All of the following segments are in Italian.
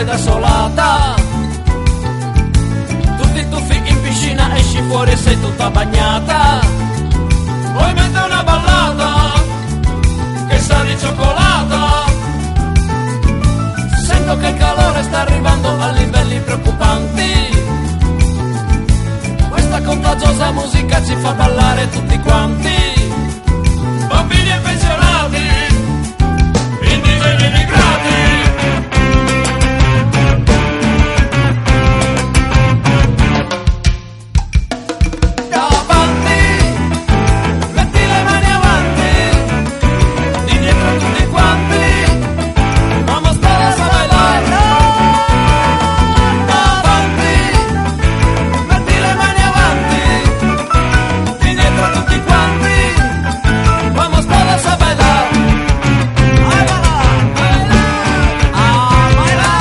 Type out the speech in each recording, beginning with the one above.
sei desolata. Tu ti tuffi in piscina, esci fuori e sei tutta bagnata. Poi mette una ballata che sa di cioccolata. Sento che il calore sta arrivando a livelli preoccupanti. Questa contagiosa musica ci fa ballare tutti quanti. Bambini e pensionati, indigeni immigrati. Davanti, metti le mani avanti, di dietro tutti quanti. Vamos todos a bailar. Davanti, metti le mani avanti, di dietro tutti quanti. Vamos todos a bailar. A bailar, a bailar, bailar.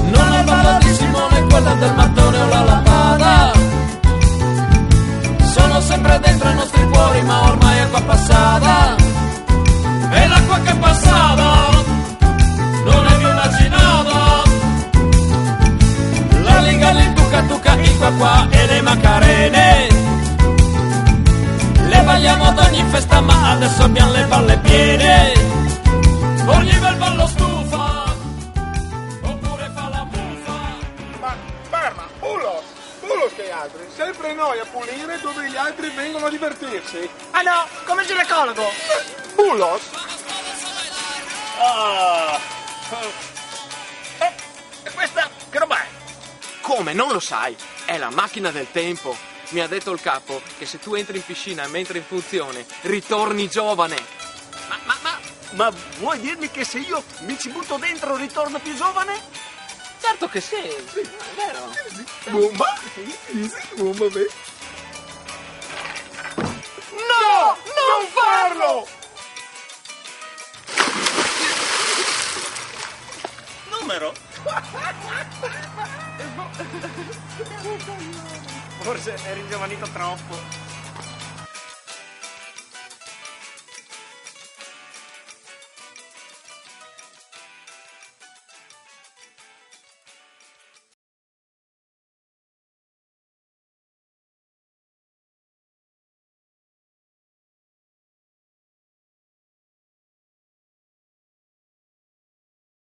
Non è il ballo di Simone, quella del mattone o la lambada. Sono sempre dentro i nostri cuori, ma ormai è acqua passata. E l'acqua che passava non è più immaginata. La liga, il tuca tuca, il qua qua e le macarene. Le balliamo ad ogni festa, ma adesso abbiamo le balle piene. Ogni bel ballo stufa, oppure fa la buffa. Ma ferma, Bulos che altri. Sempre noi a pulire dove gli altri vengono a divertirsi. Ah no, come ginecologo. Bulos? E questa che roba è? Come, non lo sai? È la macchina del tempo. Mi ha detto il capo che se tu entri in piscina mentre in funzione, ritorni giovane. Ma vuoi dirmi che se io mi ci butto dentro ritorno più giovane? Certo che sì, è vero. Bomba? Bomba, beh. No! Non farlo! Numero? Forse è ringiovanito troppo.